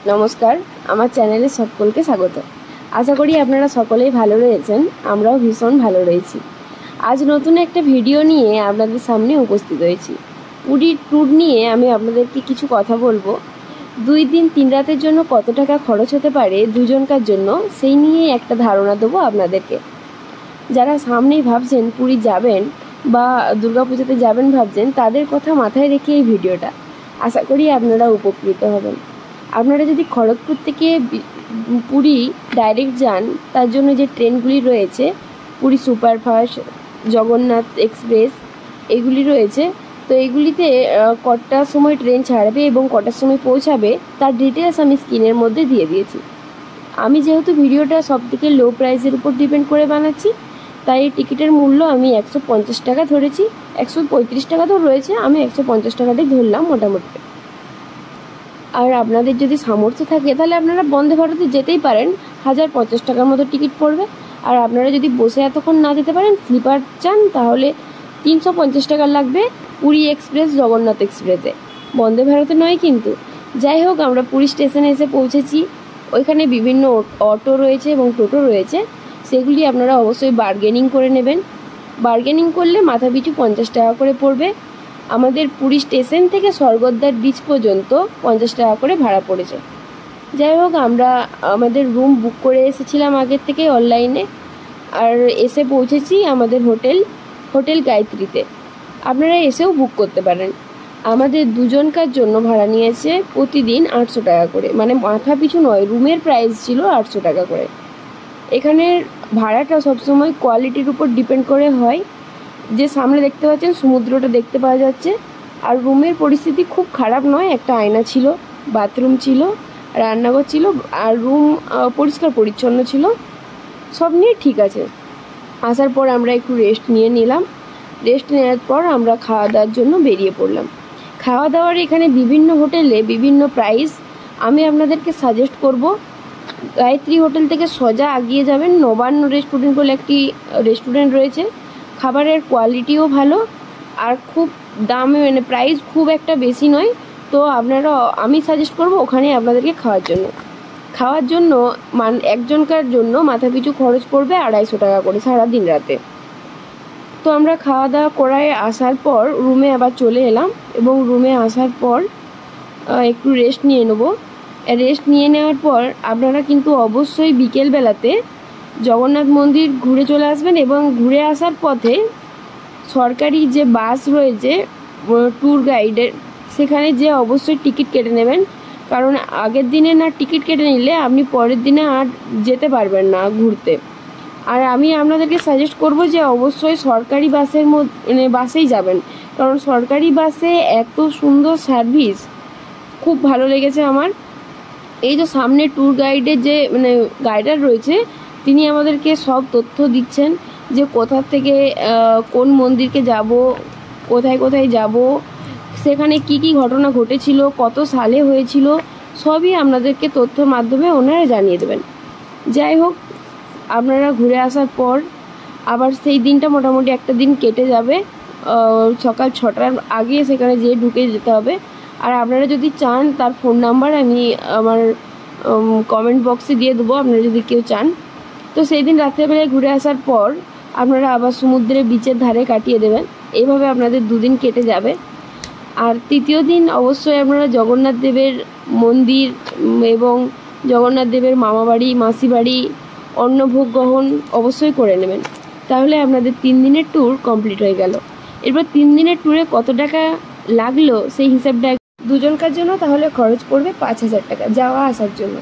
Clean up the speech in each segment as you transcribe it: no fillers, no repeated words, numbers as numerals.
নমস্কার, আমার চ্যানেলে সকলকে স্বাগত। আশা করি আপনারা সকলেই ভালো রয়েছেন, আমরাও ভীষণ ভালো রয়েছি। আজ নতুন একটা ভিডিও নিয়ে আপনাদের সামনে উপস্থিত হয়েছি। পুরীর ট্যুর নিয়ে আমি আপনাদেরকে কিছু কথা বলবো। 2 দিন 3 রাতের জন্য কত টাকা খরচ হতে পারে দুজনকার জন্য, সেই নিয়ে একটা ধারণা দেবো আপনাদেরকে। যারা সামনেই ভাবছেন পুরী যাবেন বা দুর্গাপুজোতে যাবেন ভাবছেন, তাদের কথা মাথায় রেখে এই ভিডিওটা। আশা করি আপনারা উপকৃত হবেন। আপনারা যদি খড়গপুর থেকে পুরী ডাইরেক্ট যান, তার জন্য যে ট্রেনগুলি রয়েছে, পুরী সুপারফাস্ট, জগন্নাথ এক্সপ্রেস, এগুলি রয়েছে। তো এগুলিতে কটার সময় ট্রেন ছাড়বে এবং কটার সময় পৌঁছাবে তার ডিটেলস আমি স্ক্রিনের মধ্যে দিয়ে দিয়েছি। আমি যেহেতু ভিডিওটা সবথেকে লো প্রাইসের উপর ডিপেন্ড করে বানাচ্ছি, তাই টিকিটের মূল্য আমি 150 টাকা ধরেছি। 135 টাকা তো রয়েছে, আমি 150 টাকাটাই ধরলাম মোটামুটি। আর আপনাদের যদি সামর্থ্য থাকে তাহলে আপনারা বন্দে ভারতে যেতেই পারেন, 1050 টাকার মতো টিকিট পড়বে। আর আপনারা যদি বসে এতক্ষণ না যেতে পারেন, স্লিপার চান, তাহলে 350 টাকা লাগবে পুরী এক্সপ্রেস, জগন্নাথ এক্সপ্রেসে, বন্দে ভারতে নয় কিন্তু। যাই হোক, আমরা পুরী স্টেশনে এসে পৌঁছেছি। ওইখানে বিভিন্ন অটো রয়েছে এবং টোটো রয়েছে, সেগুলি আপনারা অবশ্যই বার্গেনিং করে নেবেন। বার্গেনিং করলে মাথা পিছু 50 টাকা করে পড়বে। আমাদের পুরী স্টেশন থেকে স্বর্গদ্বার বিচ পর্যন্ত 50 টাকা করে ভাড়া পড়েছে। যাই হোক, আমরা আমাদের রুম বুক করে এসেছিলাম আগের থেকে অনলাইনে, আর এসে পৌঁছেছি আমাদের হোটেল গায়ত্রীতে। আপনারা এসেও বুক করতে পারেন। আমাদের দুজনকার জন্য ভাড়া নিয়েছে প্রতিদিন 800 টাকা করে, মানে মাথা পিছু নয়, রুমের প্রাইস ছিল 800 টাকা করে। এখানের ভাড়াটা সবসময় কোয়ালিটির উপর ডিপেন্ড করে হয়। যে সামনে দেখতে পাচ্ছেন সমুদ্রটা দেখতে পাওয়া যাচ্ছে, আর রুমের পরিস্থিতি খুব খারাপ নয়। একটা আয়না ছিল, বাথরুম ছিল, রান্নাঘর ছিল, আর রুম পরিষ্কার পরিচ্ছন্ন ছিল, সব নিয়ে ঠিক আছে। আসার পর আমরা একটু রেস্ট নিলাম। রেস্ট নেওয়ার পর আমরা খাওয়া দাওয়ার জন্য বেরিয়ে পড়লাম। খাওয়া দাওয়ার এখানে বিভিন্ন হোটেলে বিভিন্ন প্রাইস। আমি আপনাদেরকে সাজেস্ট করব, গায়ত্রী হোটেল থেকে সোজা এগিয়ে যাবেন, নবান্ন রেস্টুরেন্ট বলে একটি রেস্টুরেন্ট রয়েছে। খাবারের কোয়ালিটিও ভালো, আর খুব দামে, মানে প্রাইস খুব একটা বেশি নয়। তো আপনারা, আমি সাজেস্ট করব ওখানে আপনাদেরকে খাওয়ার জন্য একজনকার জন্য মাথা পিছু খরচ পড়বে 250 টাকা করে সারাদিন রাতে। তো আমরা খাওয়া দাওয়া করায় আসার পর রুমে আবার চলে এলাম, এবং রুমে আসার পর একটু রেস্ট নিয়ে নেব। রেস্ট নিয়ে নেওয়ার পর আপনারা কিন্তু অবশ্যই বিকেলবেলাতে জগন্নাথ মন্দির ঘুরে চলে আসবেন, এবং ঘুরে আসার পথে সরকারি যে বাস রয়েছে ট্যুর গাইডের, সেখানে যে অবশ্যই টিকিট কেটে নেবেন। কারণ আগের দিনে না টিকিট কেটে নিলে আপনি পরের দিনে আর যেতে পারবেন না ঘুরতে। আর আমি আপনাদেরকে সাজেস্ট করব যে অবশ্যই সরকারি বাসের মানে বাসেই যাবেন, কারণ সরকারি বাসে এত সুন্দর সার্ভিস, খুব ভালো লেগেছে আমার। এই যে সামনে ট্যুর গাইডের যে মানে গাইডার রয়েছে, তিনি আমাদেরকে সব তথ্য দিচ্ছেন যে কোথা থেকে কোন মন্দিরকে যাব, কোথায় কোথায় যাব, সেখানে কি কি ঘটনা ঘটেছিল, কত সালে হয়েছিল, সবই আপনাদেরকে তথ্যের মাধ্যমে ওনারা জানিয়ে দেবেন। যাই হোক, আপনারা ঘুরে আসার পর আবার সেই দিনটা মোটামুটি একটা দিন কেটে যাবে। সকাল 6টার আগে সেখানে যেয়ে ঢুকে যেতে হবে। আর আপনারা যদি চান, তার ফোন নাম্বার আমি আমার কমেন্ট বক্সে দিয়ে দেবো, আপনারা যদি কেউ চান। তো সেই দিন রাত্রেবেলায় ঘুরে আসার পর আপনারা আবার সমুদ্রের বিচের ধারে কাটিয়ে দেবেন। এইভাবে আপনাদের 2 দিন কেটে যাবে। আর তৃতীয় দিন অবশ্যই আপনারা জগন্নাথ দেবের মন্দির এবং জগন্নাথ দেবের মামাবাড়ি, মাসিবাড়ি, অন্নভোগ গ্রহণ অবশ্যই করে নেবেন। তাহলে আপনাদের 3 দিনের ট্যুর কমপ্লিট হয়ে গেল। এরপর 3 দিনের ট্যুরে কত টাকা লাগলো সেই হিসাবটা দুজনকার জন্য তাহলে খরচ পড়বে 5000 টাকা যাওয়া আসার জন্য।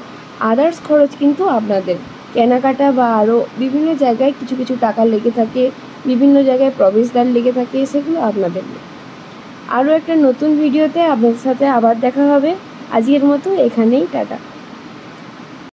আদার্স খরচ কিন্তু আপনাদের কেনাকাটা বা আরও বিভিন্ন জায়গায় কিছু কিছু টাকা লেগে থাকে, বিভিন্ন জায়গায় প্রবেশদ্বার লেগে থাকে, সেগুলো আপনাদের। আরও একটা নতুন ভিডিওতে আপনাদের সাথে আবার দেখা হবে। আজকের মতো এখানেই টাটা।